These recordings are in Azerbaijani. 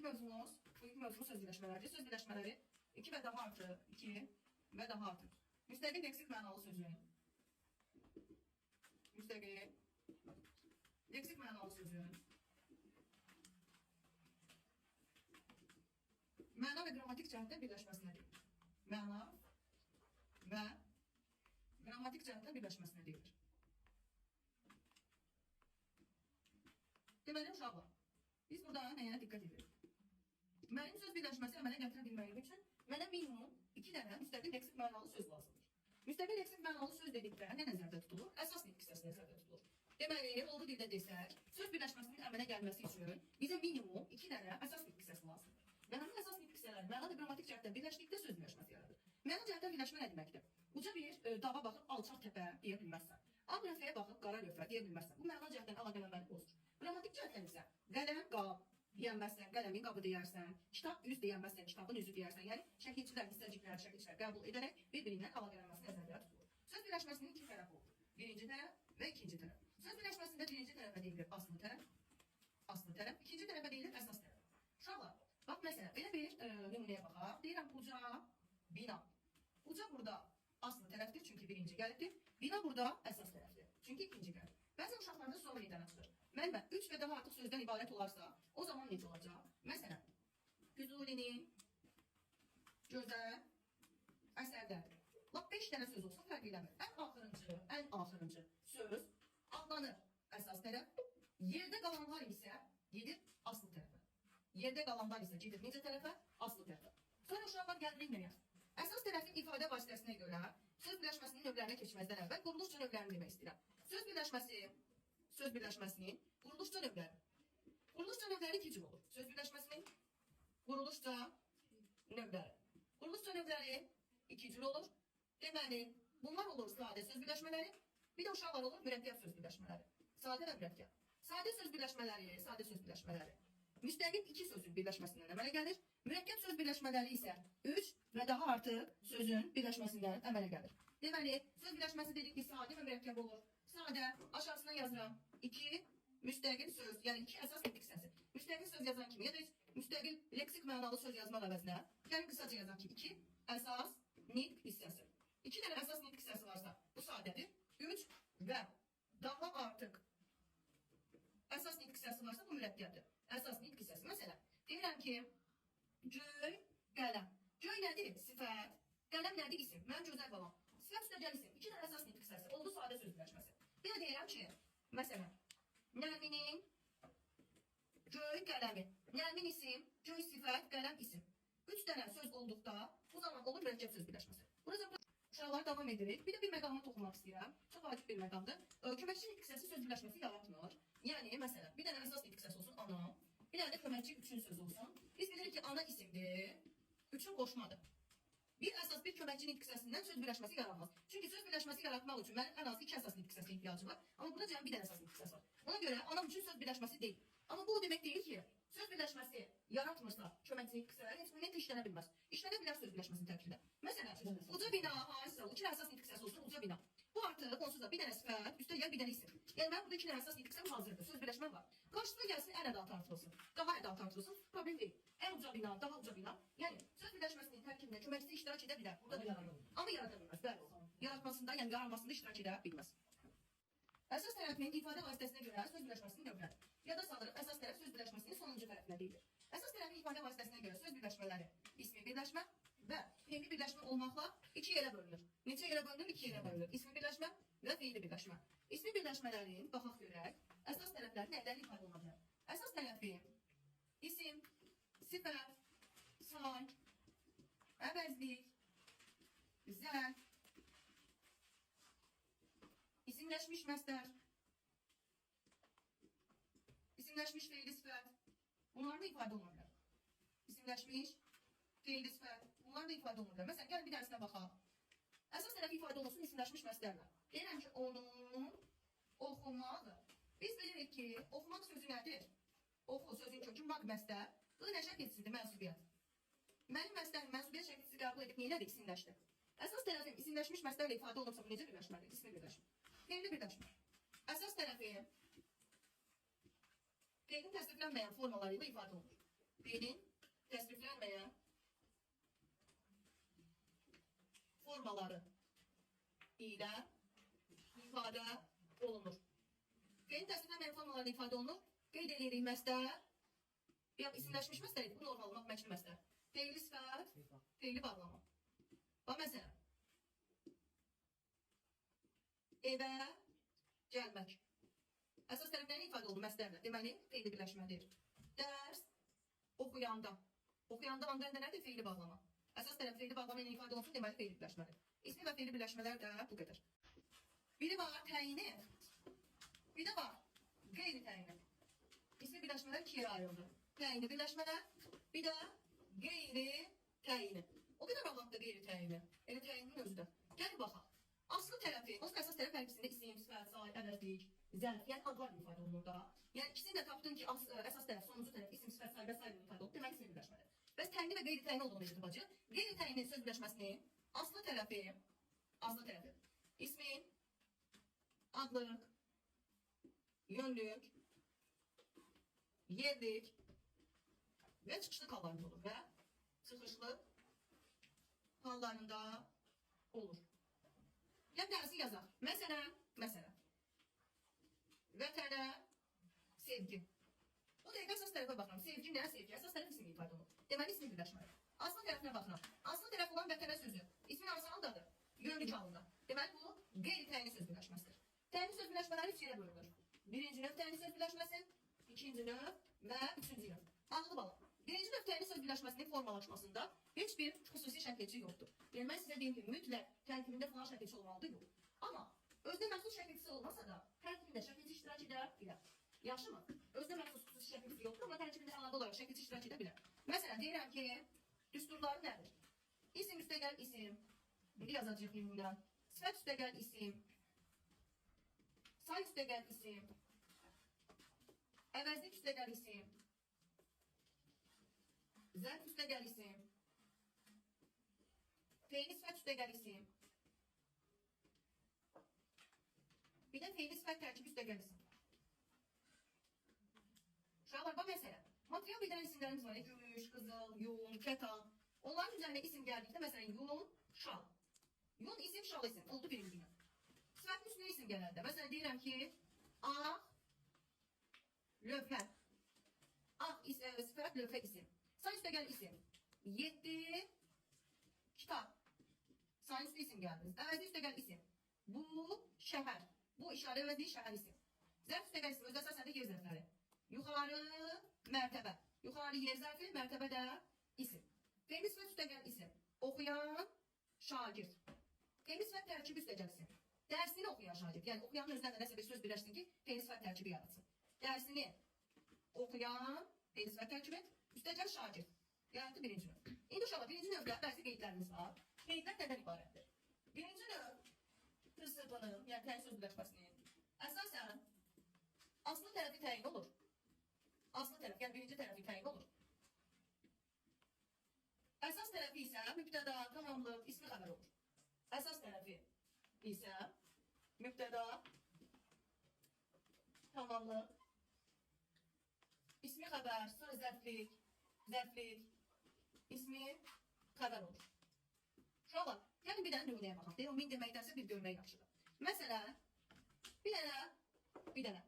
mövzumuz söz birləşmələri. Söz birləşmələri 2 və daha artı, 2 və daha artı. Müstəqil leksik mənalı sözün. Müstəqil leksik mənalı sözün. Məna və qrammatik cəhətdən birləşməsinə deyilir. Məna və qrammatik cəhətdən birləşməsinə deyilir. Deməli, uşaqlar, biz burada nəyə diqqət edirik? Mənim söz birləşməsi əmələ gətirə bilməyim üçün mənə minimum 2 dənə müstəqil leksik mənalı söz lazımdır. Müstəqil leksik mənalı söz dedikdə nə nəzərdə tutulur? Əsas nitq hissəsi nəzərdə tutulur. Deməli, oldu dildə desək, söz birləşməsinin əmələ gəlməsi üçün bizə minimum 2 dənə əsas nitq hissəsi lazımdır. Və həmin əsas nitq hissələri məna və qrammatik cəhətdən birləşdikdə söz birləşməsi yaradır. Məna cəhətdən birləşmə nə deməkdir? Uca bir dağa baxıb alçaq təpə deyə bilməzsən. Ağ lövhəyə baxıb qara lövhə deyə bilməzsən. Bu məna cəhətdən əlaqələnməni pozur. Qrammatik cəhətdən isə qələm, qab deyənməzsən, qələmin qabı deyərsən, kitab üz deyənməzsən, kitabın üzü deyərsən. Yəni şəkilçilər, hissəciklər qəbul edərək bir-birindən əlaqələnməsi nəzərdə tutulur. Söz birləşməsinin 2 tərəfi olur. Birinci tərəf və ikinci tərəf. Söz birləşməsində birinci tərəfə deyilir aslı tərəf, ikinci tərəfə deyilir əsas tərəf. Uşaqlar, bax məsələn, belə bir nümunəyə baxaq. Deyirəm uca bina. Uca burada aslı tərəfdir, çünki birinci gəlibdir. Bina burada əsas tərəfdir, çünki ikinci gəlib. Bəzən uşaqlarda sual meydana çıxır. Müəllimə, 3 və daha artıq sözdən ibarət olarsa, o zaman necə olacaq? Məsələn, Füzulinin gözəl əsərdədir. Lap 5 dənə söz olsa fərq eləmir. Ən axırıncı söz adlanır əsas tərəf. Yerdə qalanlar isə gedir aslı tərəfə. Yerdə qalanlar isə gedir necə tərəfə? Aslı tərəfə. Sonra uşaqlar gəlirik nəyə? Əsas tərəfin ifadə vasitəsinə görə söz birləşməsinin növlərinə keçməzdən əvvəl quruluşca növlərini demək istəyirəm. Söz birləşməsinin quruluşca növləri. Quruluşca növləri 2 cür olur. Söz birləşməsinin quruluşca növləri. Quruluşca növləri 2 cür olur. Deməli, bunlar olur sadə söz birləşmələri, bir də uşaqlar olur mürəkkəb söz birləşmələri. Sadə və mürəkkəb. Sadə söz birləşmələri müstəqil 2 sözün birləşməsindən əmələ gəlir. Mürəkkəb söz birləşmələri isə 3 və daha artıq sözün birləşməsindən əmələ gəlir. Deməli, söz birləşməsi dedik ki, sadə və mürəkkəb olur. Sadə, aşağısına yazıram 2 müstəqil söz, yəni 2 əsas nitq hissəsi. Müstəqil söz yazan kimi, ya da müstəqil leksik mənalı söz yazmaq əvəzinə, gəlin qısaca yazaq ki, 2 əsas nitq hissəsi. 2 dənə əsas nitq hissəsi varsa, bu sadədir. 3 və daha artıq əsas nitq hissəsi varsa, bu mürəkkəbdir. Əsas nitq hissəsi. Məsələn, deyirəm ki, göy, qələm. Göy nədir? Sifət. Qələm nədir? İsim. Mən gözəl balam. Sifət üstə gəl isim. 2 dənə əsas nitq hissəsi. Oldu sadə söz birləşməsi. Bir də deyirəm ki, məsələn, Nərminin göy qələmi. Nərmin isim, göy sifət, qələm isim. 3 dənə söz olduqda bu zaman olur mürəkkəb söz birləşməsi. Burada uşaqlara davam edirik. Bir də bir məqama toxunmaq istəyirəm. Çox vacib bir məqamdır. Köməkçi nitq hissəsi söz birləşməsi yaratmır. Yəni, məsələn, bir dənə əsas nitq hissəsi olsun ana, bir dənə də köməkçi üçün söz olsun. Biz bilirik ki, ana isimdir, üçün qoşmadır. Bir əsas bir köməkçi nitq hissəsindən söz birləşməsi yaranmaz. Çünki söz birləşməsi yaratmaq üçün mənim ən az 2 əsas nitq hissəsinə ihtiyacım var. Amma burada cəmi bir dənə əsas nitq hissəsi var. Ona görə anam üçün söz birləşməsi deyil. Amma bu o demək deyil ki, söz birləşməsi yaratmırsa köməkçi nitq hissələri heç ümumiyyətlə işlənə bilməz. İşlənə bilər söz birləşməsinin tərkibində. Məsələn, uca bina, hansısa 2 əsas nitq hissəsi olsun, uca bina. Bu artıq onsuz da bir dənə sifət, üstə gəl bir dənə isim. Yəni mən burada 2 dənə əsas nitq hissəm hazırdır, söz birləşmə var. Qarşısına gəlsin ən ədatı artırılsın, daha ədatı artırılsın, problem deyil. Ən uca bina, daha uca bina. Yəni söz birləşməsinin tərkibində köməkçi iştirak edə bilər, burada bilər. Amma yarada bilməz, bəli. Yaratmasında, yəni yaranmasında iştirak edə bilməz. Əsas tərəfinin ifadə vasitəsinə görə söz birləşməsinin növləri. Yada salırıq, əsas tərəf söz birləşməsinin sonuncu tərəfinə deyilir. Əsas tərəfin ifadə vasitəsinə görə söz birləşmələri ismi birləşmə və fiili birləşmə olmaqla 2 yerə bölünür. Neçə yerə bölünür? 2 yerə bölünür. İsmi birləşmə və fiili birləşmə. İsmi birləşmələrin, baxaq görək, əsas tərəfləri nələrlə ifadə oluna bilər? Əsas tərəfi isim, sifət, say, əvəzlik, zərf, İsimləşmiş məzdər, isimləşmiş feili sifət, bunlar da ifadə oluna bilər. İsimləşmiş feili sifət, bunlar da ifadə oluna bilər. Məsələn, gəlin bir dərsinə baxaq. Əsas tərəfi ifadə olunsun isimləşmiş məzdərlə. Deyirəm ki, onun oxumağı. Biz bilirik ki, oxumaq sözü nədir? Oxu sözün kökü maq məzdər, bu nəşə keçisidir, mənsubiyyət. Mənim məzdərim mənsubiyyət şəklisi qəbul edib neynədir? İsimləşdir. Əsas tərəfim isimləşmiş məzdərlə ifadə olunursa, bu necə birləşməlidir? İsmi birləşmə. Fiili birləşmə. Əsas tərəfi feilin təsdiqlənməyən formaları ilə ifadə olunur. Fiilin təsriflənməyən formaları ilə ifadə olunur. Fiilin təsriflənməyən formaları ifadə olunur. Qeyd edirik məzdər. Yox, isimləşmiş məzdər idi. Bu normal məşğul məzdər. Feili sifət, feili bağlama. Bax məsələn. Evə gəlmək. Əsas tərəflərini ifadə olunur məzdərlə. Deməli, feili birləşmədir. Dərs oxuyanda. Oxuyanda anda nədir? Feili bağlama. Əsas tərəf feili bağlama ilə ifadə olunsun, deməli feili birləşmədir. İsmi və feili birləşmələr də bu qədər. Biri var təyini, bir də var qeyri təyini. İsmi birləşmələr ikiyə ayrılır. Təyini birləşmələr, bir də qeyri təyini. O qədər ağlatdı qeyri təyini. Elə təyinin özü də. Gəlin baxaq. Aslı tərəfi, onun əsas tərəf hər ikisində isim, sifət, say, əvəzlik, zərf, yəni adlar ifadə olunur da. Yəni ikisini də tapdın ki, əsas tərəf, sonuncu tərəf, isim, sifət, say və say ifadə olunur. Demək ismi birləşmədir. Bəs təyini və qeyri təyini olduğunu eşitdik bacı. Qeyri təyinin söz birləşməsini aslı tərəfi, ismin, adlıq, yönlük, yerlik və çıxışlı hallarında olur və çıxışlı hallarında olur. Yəni dərsi yazaq. Məsələn, vətənə sevgi. O dəqiqə əsas tərəfə baxıram. Sevgi nə? Sevgi. Əsas tərəf ismi ifadə olunur. Deməli ismi birləşməli. Aslı tərəfinə baxıram. Aslı tərəf olan vətənə sözü. İsmin hansı haldadır? Yönlük halında. Deməli bu qeyri təyini söz birləşməsidir. Təyini söz birləşmələri üç yerə bölünür. Birinci növ təyini söz birləşməsi, ikinci növ və üçüncü növ. Ağlı bala. Birinci növ təyini söz birləşməsinin formalaşmasında heç bir xüsusi şəkilçi yoxdur. Yəni mən sizə deyim ki, mütləq tərkibində falan şəkilçi olmalıdır, yox. Amma özdə məxsus şəkilçisi olmasa da tərkibində şəkilçi iştirak edə bilər. Yaxşımı? Özdə məxsus xüsusi şəkilçisi yoxdur, amma tərkibində əlavə olaraq şəkilçi iştirak edə bilər. Məsələn, deyirəm ki, düsturları nədir? İsim üstəgəl isim. İndi yazacaq yenidən. Sifət üstəgəl isim. Say üstəgəl isim. Əvəzlik üstəgəl isim. Zərf üstəgəl isim. Feili sifət üstəgəl isim. Bir də feili sifət tərkibi üstəgəl isim. Uşaqlar, bax məsələ. Material bildirən isimlərimiz var. Gümüş, qızıl, yun, kətan. Onların üzərində isim gəldikdə, məsələn, yun, şal. Yun isim, şal isim. Oldu birinci növ. Sifətin üstünə isim gələndə. Məsələn, deyirəm ki, ağ, lövhə. Ağ sifət, lövhə isim. Say üstəgəl isim. 7 kitab. Say üstə isim gəldiniz. Əvəzli üstəgəl isim. Bu şəhər. Bu işarə əvəzli şəhər isim. Zərf üstəgəl isim. Özdə əsasən də yer zərfləri. Yuxarı mərtəbə. Yuxarı yer zərfi, mərtəbə də isim. Feili sifət üstəgəl isim. Oxuyan şagird. Feili sifət tərkibi üstəgəl isim. Dərsini oxuyan şagird. Yəni oxuyanın özündən də nəsə bir söz birləşsin ki, feili sifət tərkibi yaratsın. Dərsini oxuyan feili sifət tərkibi, üstəgəl şagird. Yəni birinci növ. İndi uşaqlar, birinci növdə bəzi qeydlərimiz var. Qeydlər nədən ibarətdir? Birinci növ tısıbının, yəni təyin söz birləşməsinin əsasən aslı tərəfi təyin olur. Aslı tərəf, yəni birinci tərəfi təyin olur. Əsas tərəfi isə mübtəda, tamamlıq, ismi xəbər olur. Əsas tərəfi isə mübtəda, tamamlıq, ismi xəbər, sonra zərflik, ismi xəbər olur. Uşaqlar, gəlin bir dənə nümunəyə baxaq. Deyək, o min deməkdənsə bir görmək yaxşıdır. Məsələn, bir dənə.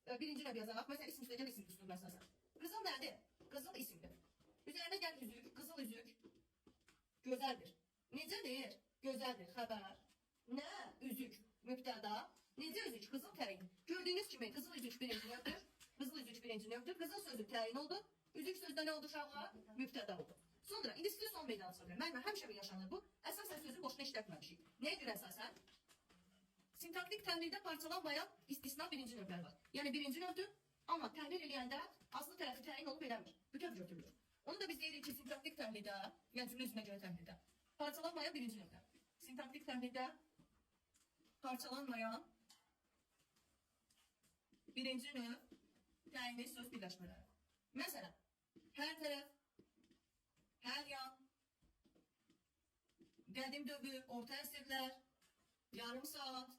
Birinci növ yazaq. Məsələn, isim üstəgəl isim üstünür məsələn. Qızıl nədir? Qızıl isimdir. Üzərində gəl üzük, qızıl üzük. Gözəldir. Necədir? Gözəldir. Xəbər. Nə? Üzük. Mübtəda. Necə üzük? Qızıl təyin. Gördüyünüz kimi qızıl üzük birinci növdür. Qızıl üzük birinci növdür. Qızıl sözü təyin oldu. Üzük sözdə nə oldu uşaqlar? Mübtəda oldu. Sonra indi sizə son meydana çıxır. Mən həmişə bir yaşanır bu. Əsasən sözü boşuna işlətməmişik. Nəyə görə əsasən? Sintaktik təhlildə parçalanmayan istisna birinci növlər var. Yəni birinci növdür, amma təhlil eləyəndə aslı tərəfi təyin olub eləmir. Bütöv götürülür. Onu da biz deyirik ki, sintaktik təhlildə, yəni cümlə üzrə görə təhlildə, parçalanmayan birinci növlər. Sintaktik təhlildə parçalanmayan birinci növ təyinli söz birləşmələri. Məsələn, hər tərəf, hər yan, qədim dövr, orta əsrlər, yarım saat,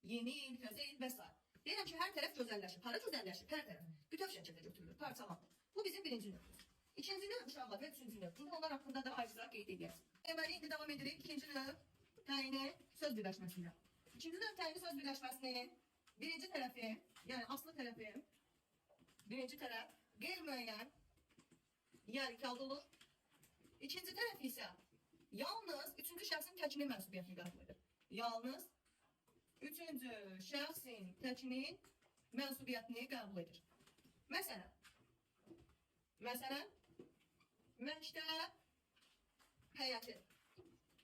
yeni il, təzə il və s. Deyirəm ki, hər tərəf gözəlləşir. Para gözəlləşir, hər tərəf. Bütöv şəkildə götürülür, parçalanır. Bu bizim birinci növdür. İkinci növ uşaqlar və üçüncü növ. Burada onlar haqqında da ayrıca qeyd edəcəyik. Deməli, indi davam edirik. İkinci növ təyini söz birləşməsində. İkinci növ təyini söz birləşməsinin birinci tərəfi, yəni aslı tərəfi, birinci tərəf qeyri-müəyyən, yəni ikihalda olur. İkinci tərəf isə yalnız üçüncü şəxsin təkinin mənsubiyyətini qəbul edir. Yalnız üçüncü şəxsin təkinin mənsubiyyətini qəbul edir. Məsələn, məktəb həyəti.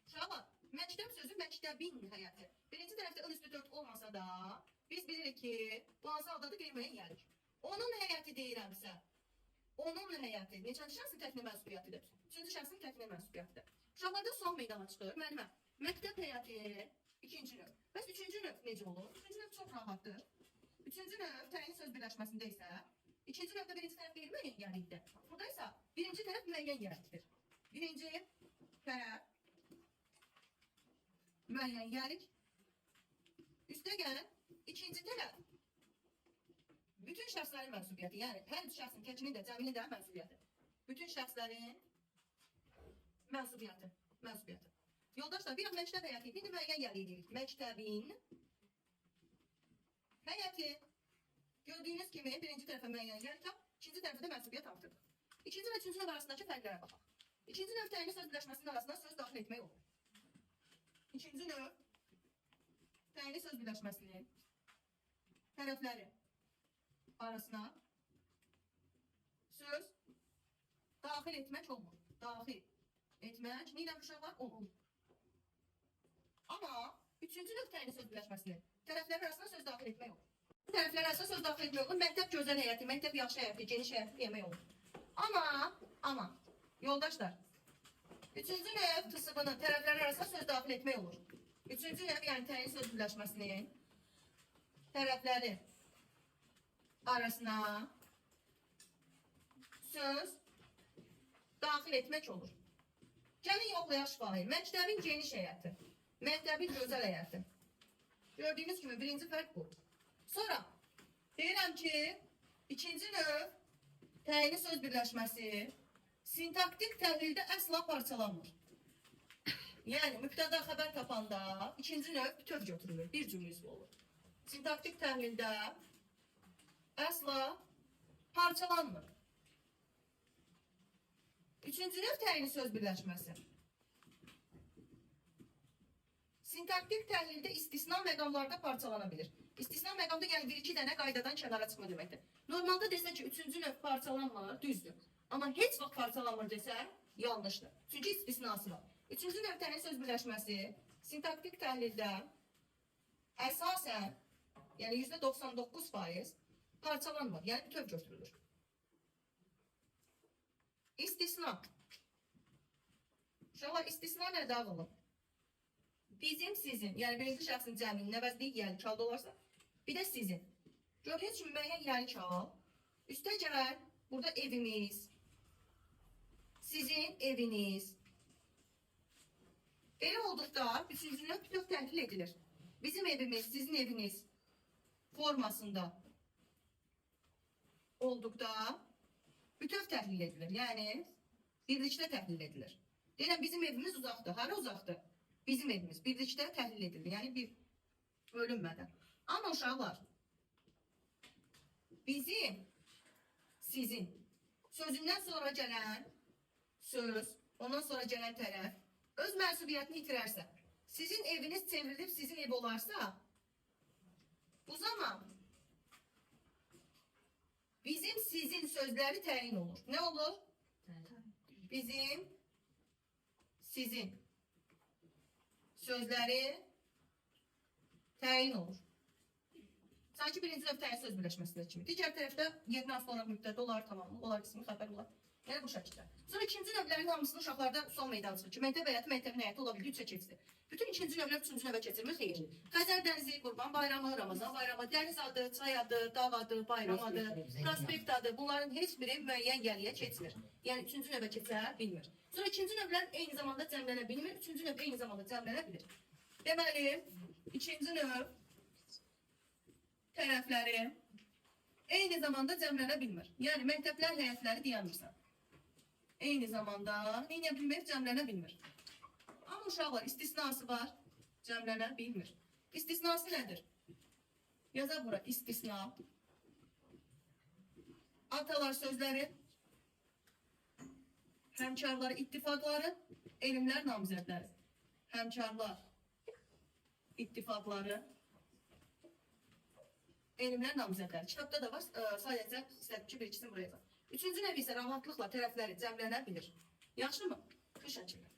Uşaqlar, məktəb sözü məktəbin həyəti. Birinci tərəfdə ın üstü 4 olmasa da, biz bilirik ki, bu hansı haldadır qeyri-müəyyən gəlir. Onun həyəti deyirəmsə, onun həyəti neçənci şəxsin təkinin mənsubiyyətidir? Üçüncü şəxsin təkinin mənsubiyyətidir. Uşaqlarda sual meydana çıxır. Müəllimə, məktəb həyəti ikinci növ. Bəs üçüncü növ necə olur? Üçüncü növ çox rahatdır. Üçüncü növ təyin söz birləşməsində isə, ikinci növdə birinci tərəf qeyri-müəyyən gəlikdir. Burada isə birinci tərəf müəyyən gəlikdir. Birinci tərəf müəyyən gəlik. Üstəgəl ikinci tərəf bütün şəxslərin mənsubiyyəti, yəni hər üç şəxsin təkinin də, cəminin də mənsubiyyəti. Bütün şəxslərin mənsubiyyəti. Yoldaşlar, bir məktəb həyəti, indi müəyyən gəliyi deyirik. Məktəbin həyəti. Gördüyünüz kimi birinci tərəfə müəyyən gəlik, ikinci tərəfə də mənsubiyyət artırır. İkinci və üçüncü növ arasındakı fərqlərə baxaq. İkinci növ təyini söz birləşməsinin arasında söz daxil etmək olur. İkinci növ təyini söz birləşməsinin tərəfləri arasına söz daxil etmək olmur. Daxil etmək nə ilə uşaqlar olur. Amma üçüncü növ təyini söz birləşməsinin tərəfləri arasına söz daxil etmək olur. Tərəfləri arasına söz daxil etmək olur. Məktəb gözəl həyəti, məktəb yaxşı həyəti, geniş həyəti demək olur. Amma yoldaşlar, üçüncü növ tısıbının tərəfləri arasına söz daxil etmək olur. Üçüncü növ, yəni təyin söz birləşməsinin tərəfləri arasına söz daxil etmək olur. Gəlin yoxlayaq şifahi. Məktəbin geniş həyəti, məktəbin gözəl həyəti. Gördüyünüz kimi birinci fərq bu. Sonra deyirəm ki, ikinci növ təyini söz birləşməsi sintaktik təhlildə əsla parçalanmır. Yəni, mübtəda xəbər tapanda ikinci növ bütöv götürülür, bir cümlə üzvü olur. Sintaktik təhlildə əsla parçalanmır. Üçüncü növ təyini söz birləşməsi. Sintaktik təhlildə istisna məqamlarda parçalana bilir. İstisna məqamda yəni bir-iki dənə qaydadan kənara çıxma deməkdir. Normalda desə ki, üçüncü növ parçalanmır, düzdür. Amma heç vaxt parçalanmır desə, yanlışdır. Çünki istisnası var. Üçüncü növ təyini söz birləşməsi sintaktik təhlildə əsasən, yəni %99% parçalanmır, yəni bütöv götürülür. İstisna. Uşaqlar, istisna nədə ağılır? Bizim, sizin, yəni birinci şəxsin cəminin əvəzliyi gəlik halda olarsa, bir də sizin. Gördüyünüz kimi müəyyən gəlik hal. Üstə gəl, burada evimiz, sizin eviniz. Belə olduqda üçüncü növ bütöv təhlil edilir. Bizim evimiz, sizin eviniz formasında olduqda bütöv təhlil edilir. Yəni birlikdə təhlil edilir. Deyirəm, bizim evimiz uzaqdır. Hara uzaqdır? Bizim evimiz birlikdə təhlil edilir. Yəni bir bölünmədən. Amma uşaqlar, bizim, sizin sözündən sonra gələn söz, ondan sonra gələn tərəf öz mənsubiyyətini itirərsə, sizin eviniz çevrilib sizin ev olarsa, bu zaman bizim, sizin sözləri təyin olur. Nə olur? Bizim, sizin sözləri təyin olur. Sanki birinci növ təyin söz birləşməsində kimi. Digər tərəfdə yerindən sonra müddət olar, tamamı, olar qismi xəbər olar. Yəni bu şəkildə. Sonra ikinci növlərin hamısını uşaqlarda sual meydana çıxır ki, məktəb həyəti, məktəbin həyəti ola bildi, üçə keçdi. Bütün ikinci növlər üçüncü növə keçirmir, xeyir. Xəzər dənizi, Qurban bayramı, Ramazan bayramı, dəniz adı, çay adı, dağ adı, bayram adı, prospekt adı, bunların heç biri müəyyən gəliyə keçmir. Yəni üçüncü növə keçə bilmir. Sonra ikinci növlər eyni zamanda cəmlənə bilmir, üçüncü növ eyni zamanda cəmlənə bilir. Deməli, ikinci növ tərəfləri eyni zamanda cəmlənə bilmir. Yəni məktəblər həyətləri deyəmirsən. Eyni zamanda neylə bilmir? Cəmlənə bilmir. Amma uşaqlar istisnası var. Cəmlənə bilmir. İstisnası nədir? Yazaq bura istisna. Atalar sözləri, həmkarları, ittifaqları, elmlər namizədləri. Həmkarlar, ittifaqları, elmlər namizədləri. Kitabda da var, sadəcə istədim ki, bir ikisini buraya yazaq. Üçüncü nəvi isə rahatlıqla tərəfləri cəmlənə bilir. Yaxşı mı? Bu şəkildə.